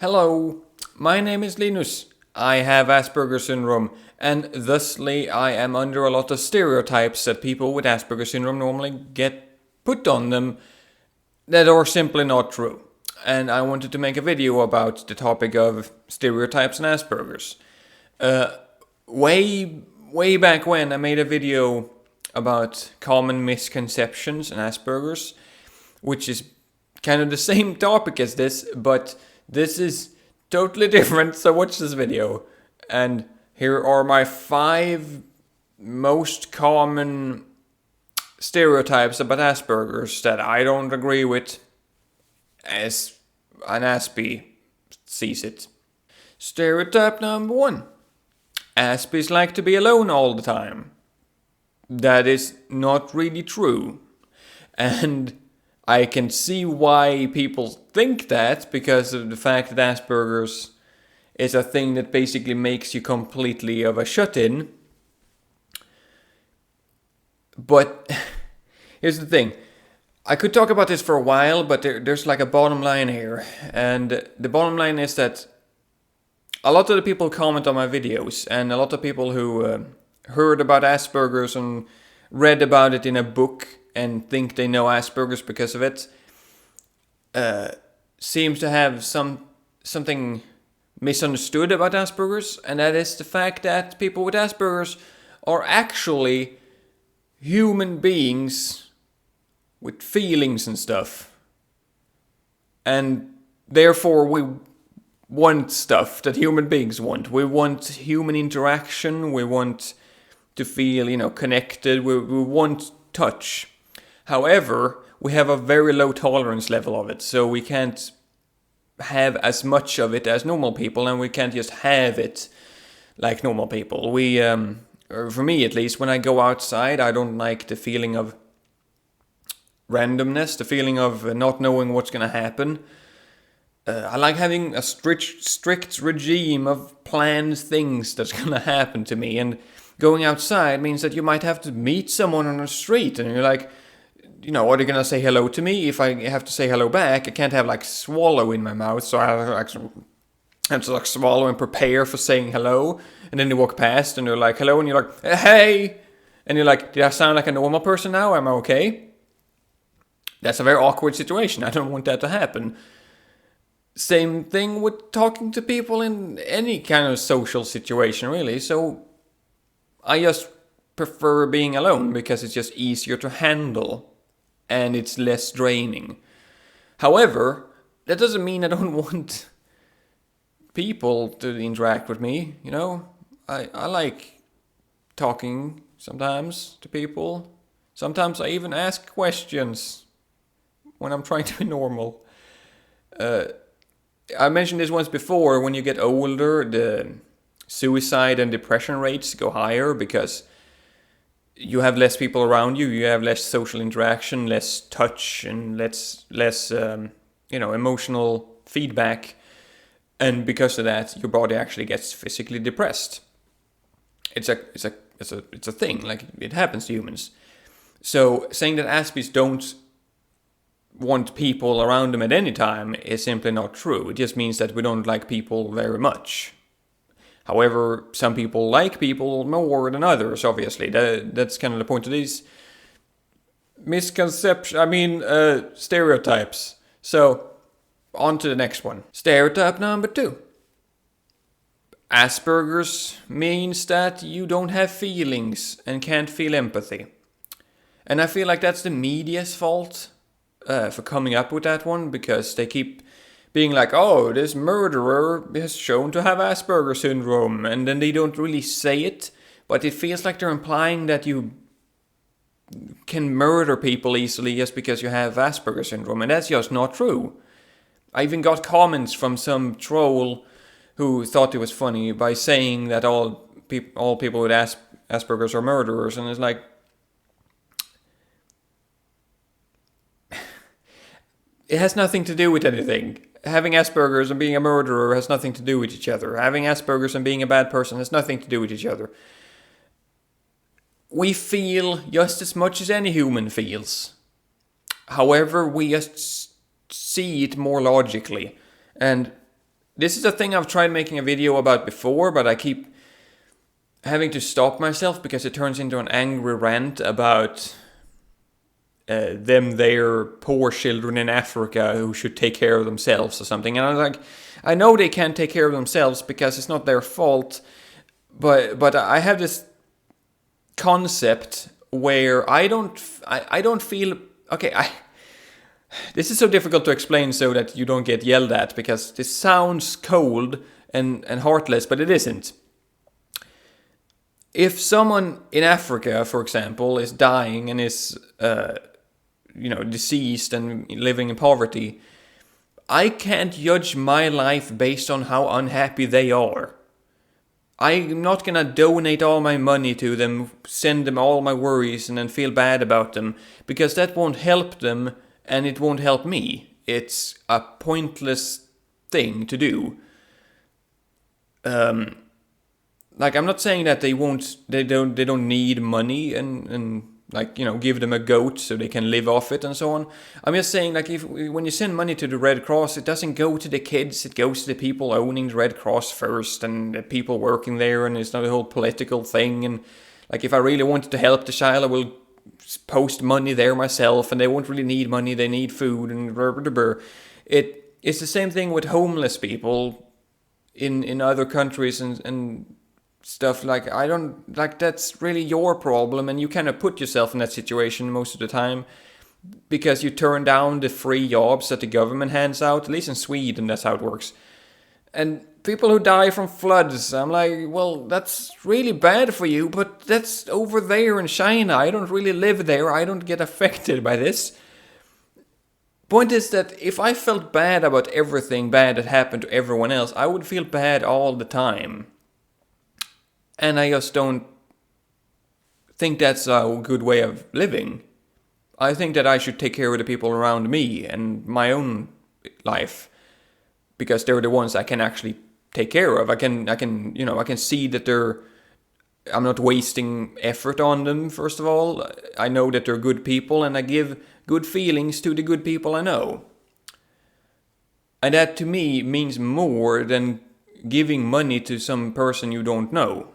Hello, my name is Linus. I have Asperger syndrome, and thusly I am under a lot of stereotypes that people with Asperger syndrome normally get put on them that are simply not true. And I wanted to make a video about the topic of stereotypes and Asperger's. Way back when I made a video about common misconceptions and Asperger's, which is kind of the same topic as this, but this is totally different, so watch this video. And here are my 5 most common stereotypes about Asperger's that I don't agree with as an Aspie sees it. Stereotype number 1. Aspies like to be alone all the time. That is not really true. And I can see why people think that, because of the fact that Asperger's is a thing that basically makes you completely of a shut-in. But here's the thing. I could talk about this for a while, but there's like a bottom line here. And the bottom line is that a lot of the people comment on my videos, and a lot of people who heard about Asperger's and read about it in a book and think they know Asperger's because of it, seems to have something misunderstood about Asperger's, and that is the fact that people with Asperger's are actually human beings with feelings and stuff. And therefore we want stuff that human beings want. We want human interaction, we want to feel, connected, we want touch. However, we have a very low tolerance level of it, so we can't have as much of it as normal people, and we can't just have it like normal people. Or for me at least, when I go outside, I don't like the feeling of randomness, the feeling of not knowing what's going to happen. I like having a strict regime of planned things that's going to happen to me, and going outside means that you might have to meet someone on the street, and you're like, are they going to say hello to me? If I have to say hello back, I can't have swallow in my mouth, so I have to swallow and prepare for saying hello. And then they walk past and they're like, hello, and you're like, hey! And you're like, did I sound like a normal person now? Am I okay? That's a very awkward situation. I don't want that to happen. Same thing with talking to people in any kind of social situation, really. So I just prefer being alone because it's just easier to handle and it's less draining. However, that doesn't mean I don't want people to interact with me. I like talking sometimes to people. Sometimes I even ask questions when I'm trying to be normal. I mentioned this once before. When you get older, the suicide and depression rates go higher because you have less people around you, you have less social interaction, less touch, and less emotional feedback, and because of that, your body actually gets physically depressed. It's a thing, like it happens to humans. So saying that Aspies don't want people around them at any time is simply not true. It just means that we don't like people very much. However, some people like people more than others, obviously. That's kind of the point of these stereotypes. So, on to the next one. Stereotype number 2. Asperger's means that you don't have feelings and can't feel empathy. And I feel like that's the media's fault for coming up with that one, because they keep being like, oh, this murderer is shown to have Asperger syndrome, and then they don't really say it, but it feels like they're implying that you can murder people easily just because you have Asperger syndrome, and that's just not true. I even got comments from some troll who thought it was funny by saying that all people with Asperger's are murderers, and it's like, it has nothing to do with anything. Having Asperger's and being a murderer has nothing to do with each other. Having Asperger's and being a bad person has nothing to do with each other. We feel just as much as any human feels. However, we just see it more logically. And this is a thing I've tried making a video about before, but I keep having to stop myself because it turns into an angry rant about their poor children in Africa who should take care of themselves or something. And I'm like, I know they can't take care of themselves because it's not their fault, but I have this concept where I don't feel okay. This is so difficult to explain so that you don't get yelled at, because this sounds cold and heartless, but it isn't. If someone in Africa, for example, is dying and is deceased and living in poverty, I can't judge my life based on how unhappy they are. I'm not gonna donate all my money to them, send them all my worries, and then feel bad about them, because that won't help them and it won't help me. It's a pointless thing to do. Like, I'm not saying that they don't need money and give them a goat so they can live off it and so on. I'm just saying, like, when you send money to the Red Cross, it doesn't go to the kids, it goes to the people owning the Red Cross first and the people working there, and it's not a whole political thing. And like, if I really wanted to help the child, I will post money there myself, and they won't really need money, they need food and it's the same thing with homeless people in other countries and stuff. Like, I don't, like, that's really your problem, and you kind of put yourself in that situation most of the time because you turn down the free jobs that the government hands out. At least in Sweden, that's how it works. And people who die from floods, I'm like, well, that's really bad for you, but that's over there in China. I don't really live there. I don't get affected by this. Point is that if I felt bad about everything bad that happened to everyone else, I would feel bad all the time. And I just don't think that's a good way of living. I think that I should take care of the people around me and my own life, because they're the ones I can actually take care of. I can see that I'm not wasting effort on them, first of all. I know that they're good people, and I give good feelings to the good people I know. And that to me means more than giving money to some person you don't know.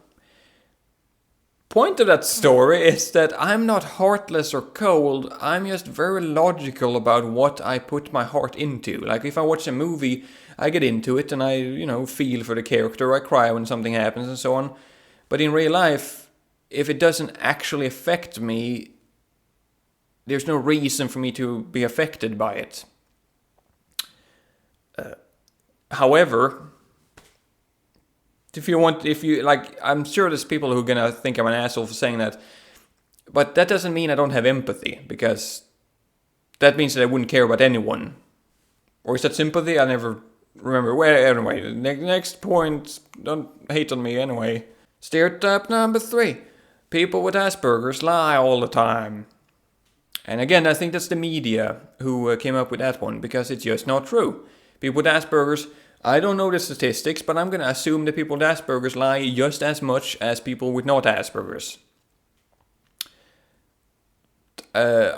Point of that story is that I'm not heartless or cold. I'm just very logical about what I put my heart into. Like, if I watch a movie, I get into it and I, feel for the character. I cry when something happens and so on. But in real life, if it doesn't actually affect me, there's no reason for me to be affected by it. However, I'm sure there's people who are gonna think I'm an asshole for saying that, but that doesn't mean I don't have empathy, because that means that I wouldn't care about anyone. Or is that sympathy? I never remember. Well, anyway, next point, don't hate on me anyway. Stereotype number 3. People with Asperger's lie all the time. And again, I think that's the media who came up with that one, because it's just not true. People with Asperger's, I don't know the statistics, but I'm going to assume that people with Asperger's lie just as much as people with not Asperger's. Like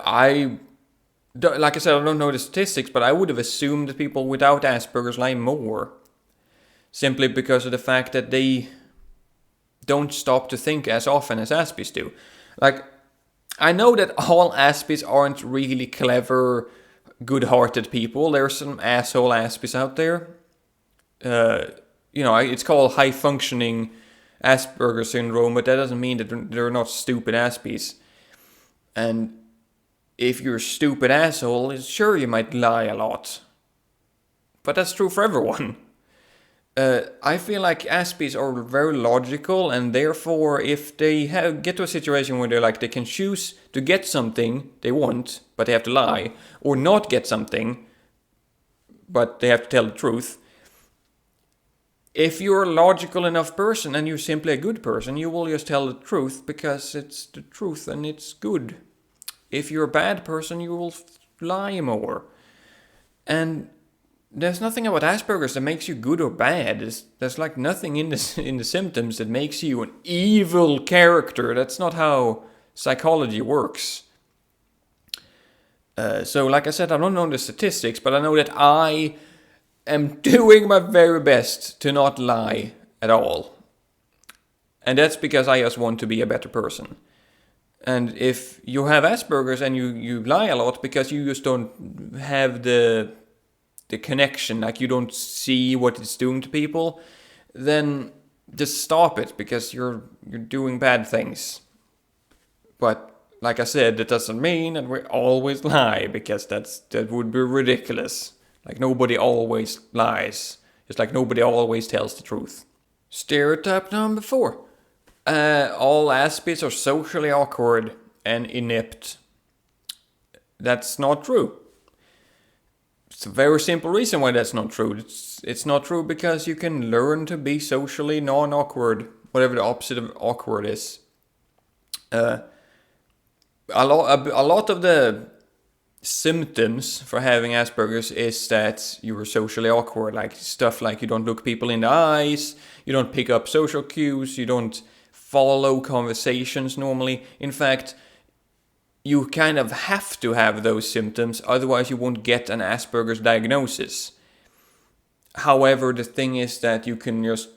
I said, I don't know the statistics, but I would have assumed that people without Asperger's lie more. Simply because of the fact that they don't stop to think as often as Aspies do. Like, I know that all Aspies aren't really clever, good-hearted people. There's some asshole Aspies out there. It's called high-functioning Asperger syndrome, but that doesn't mean that they're not stupid Aspies. And if you're a stupid asshole, sure, you might lie a lot. But that's true for everyone. I feel like Aspies are very logical, and therefore, if they get to a situation where they can choose to get something they want, but they have to lie, or not get something, but they have to tell the truth. If you're a logical enough person and you're simply a good person, you will just tell the truth because it's the truth and it's good. If you're a bad person, you will lie more. And there's nothing about Asperger's that makes you good or bad. There's like nothing in the symptoms that makes you an evil character. That's not how psychology works. So like I said, I don't know the statistics, but I know that I am doing my very best to not lie at all. And that's because I just want to be a better person. And if you have Asperger's and you lie a lot because you just don't have the connection, like you don't see what it's doing to people, then just stop it, because you're doing bad things. But like I said, that doesn't mean that we always lie, because that would be ridiculous. Like nobody always lies, just like nobody always tells the truth. Stereotype number 4. All Aspies are socially awkward and inept. That's not true. It's a very simple reason why that's not true. It's not true because you can learn to be socially non-awkward, whatever the opposite of awkward is. A lot of the symptoms for having Asperger's is that you are socially awkward, like stuff like you don't look people in the eyes, you don't pick up social cues, you don't follow conversations normally. In fact, you kind of have to have those symptoms, otherwise you won't get an Asperger's diagnosis. However, the thing is that you can just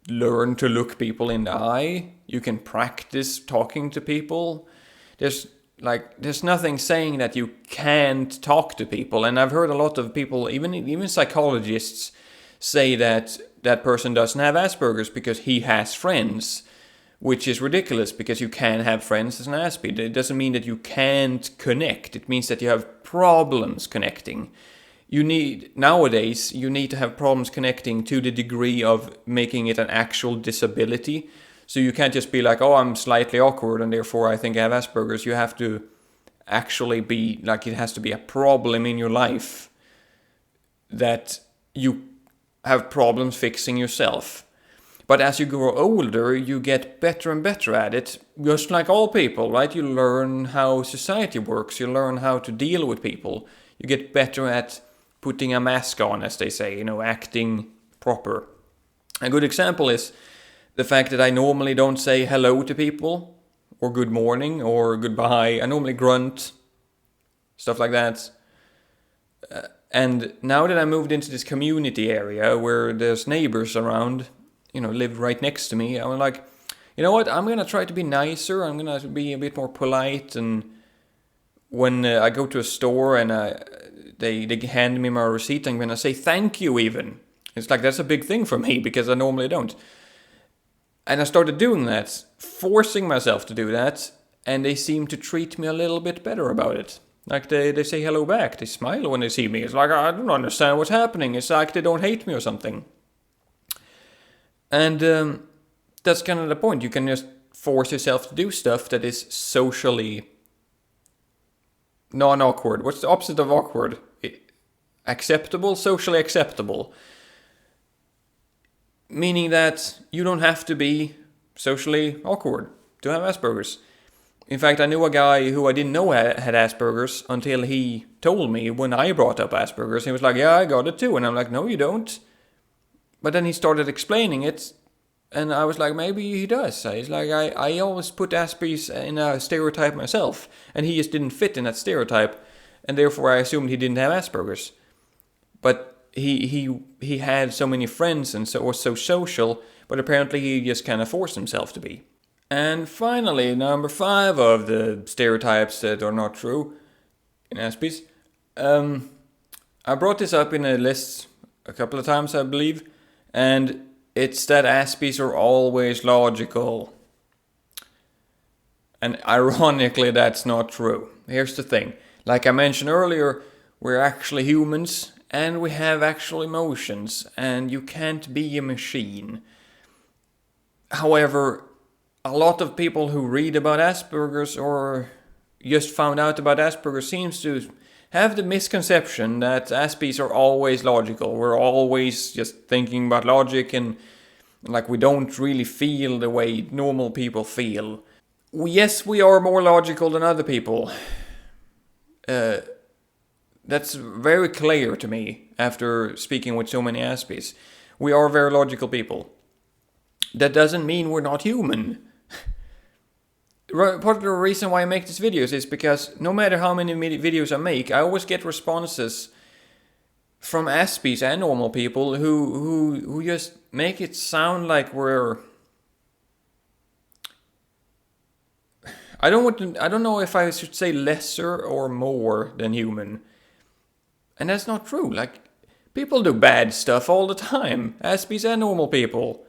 learn to look people in the eye. You can practice talking to people. There's nothing saying that you can't talk to people. And I've heard a lot of people, even psychologists, say that person doesn't have Asperger's because he has friends, which is ridiculous, because you can have friends as an Aspie. It doesn't mean that you can't connect. It means that you have problems connecting. Nowadays, you need to have problems connecting to the degree of making it an actual disability. So you can't just be like, oh, I'm slightly awkward and therefore I think I have Asperger's. You have to actually be like, it has to be a problem in your life that you have problems fixing yourself. But as you grow older, you get better and better at it, just like all people, right? You learn how society works, you learn how to deal with people. You get better at putting a mask on, as they say, acting proper. A good example is the fact that I normally don't say hello to people, or good morning, or goodbye. I normally grunt, stuff like that. And now that I moved into this community area where there's neighbors around, live right next to me, I'm like, you know what, I'm going to try to be nicer, I'm going to be a bit more polite, and when I go to a store and they hand me my receipt, I'm going to say thank you even. It's like, that's a big thing for me, because I normally don't. And I started doing that, forcing myself to do that, and they seem to treat me a little bit better about it. Like they say hello back, they smile when they see me. It's like, I don't understand what's happening. It's like they don't hate me or something. And that's kind of the point. You can just force yourself to do stuff that is socially non-awkward. What's the opposite of awkward? Acceptable? Socially acceptable. Meaning that you don't have to be socially awkward to have Asperger's. In fact, I knew a guy who I didn't know had Asperger's until he told me when I brought up Asperger's. He was like, yeah, I got it too. And I'm like, no, you don't. But then he started explaining it, and I was like, maybe he does. He's like, I always put Aspies in a stereotype myself, and he just didn't fit in that stereotype, and therefore I assumed he didn't have Asperger's. But he had so many friends and was so social, but apparently he just kind of forced himself to be. And finally, number 5 of the stereotypes that are not true in Aspies. I brought this up in a list a couple of times, I believe, and it's that Aspies are always logical. And ironically, that's not true. Here's the thing. Like I mentioned earlier, we're actually humans, and we have actual emotions, and you can't be a machine. However, a lot of people who read about Asperger's or just found out about Asperger's seems to have the misconception that Aspies are always logical. We're always just thinking about logic, and like we don't really feel the way normal people feel. Yes, we are more logical than other people. That's very clear to me after speaking with so many Aspies. We are very logical people. That doesn't mean we're not human. Part of the reason why I make these videos is because no matter how many videos I make, I always get responses from Aspies and normal people who just make it sound like we're... I don't know if I should say lesser or more than human. And that's not true. Like, people do bad stuff all the time. Aspies and normal people.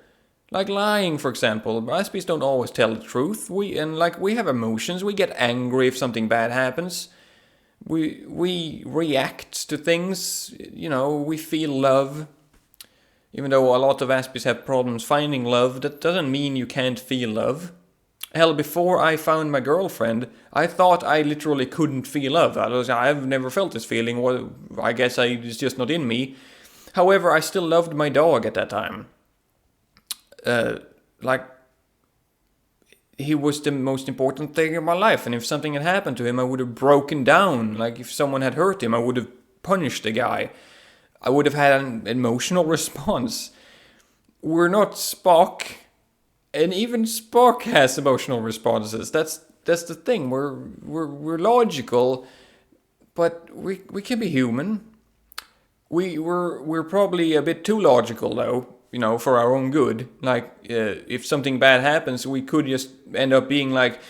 Like lying, for example. Aspies don't always tell the truth. We have emotions. We get angry if something bad happens. We react to things. We feel love. Even though a lot of Aspies have problems finding love, that doesn't mean you can't feel love. Hell, before I found my girlfriend, I thought I literally couldn't feel love. I've never felt this feeling. Well, I guess it's just not in me. However, I still loved my dog at that time. He was the most important thing in my life. And if something had happened to him, I would have broken down. Like, if someone had hurt him, I would have punished the guy. I would have had an emotional response. We're not Spock. And even Spock has emotional responses. That's the thing. We're logical, but we can be human. We're probably a bit too logical though, for our own good. Like if something bad happens, we could just end up being like,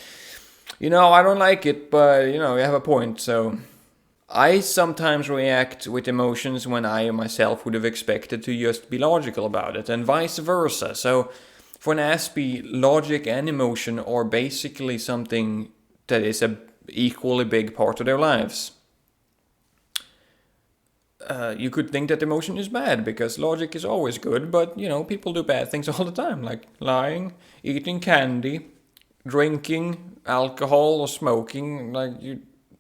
I don't like it, but you have a point. So I sometimes react with emotions when I myself would have expected to just be logical about it, and vice versa. So for an Aspie, logic and emotion are basically something that is a equally big part of their lives. You could think that emotion is bad because logic is always good, but people do bad things all the time, like lying, eating candy, drinking alcohol or smoking.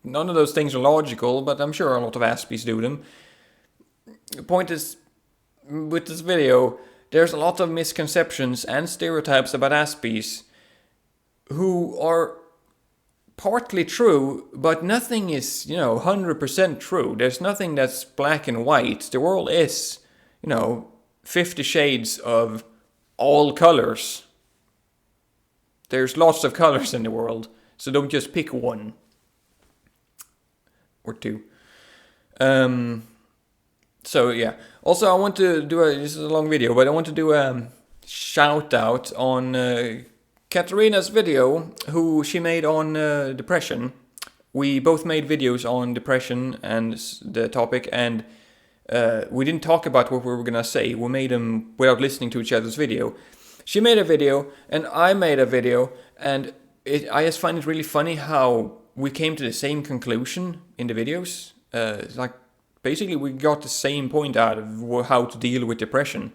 None of those things are logical, but I'm sure a lot of Aspies do them. The point is, with this video, there's a lot of misconceptions and stereotypes about Aspies who are partly true, but nothing is, 100% true. There's nothing that's black and white. The world is, 50 shades of all colors. There's lots of colors in the world, so don't just pick one. Or two. So yeah. Also, I want to do this is a long video, but I want to do a shout out on Katarina's video, who she made on depression. We both made videos on depression and the topic, and we didn't talk about what we were gonna say. We made them without listening to each other's video. She made a video, and I made a video, and I just find it really funny how we came to the same conclusion in the videos. Basically, we got the same point out of how to deal with depression.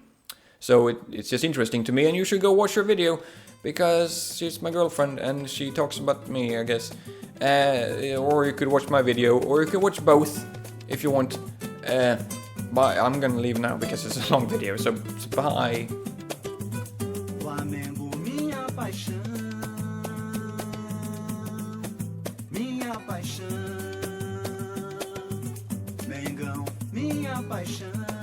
So it's just interesting to me, and you should go watch her video, because she's my girlfriend, and she talks about me, I guess. Or you could watch my video, or you could watch both, if you want. Bye. I'm gonna leave now, because it's a long video, so bye. Minha paixão,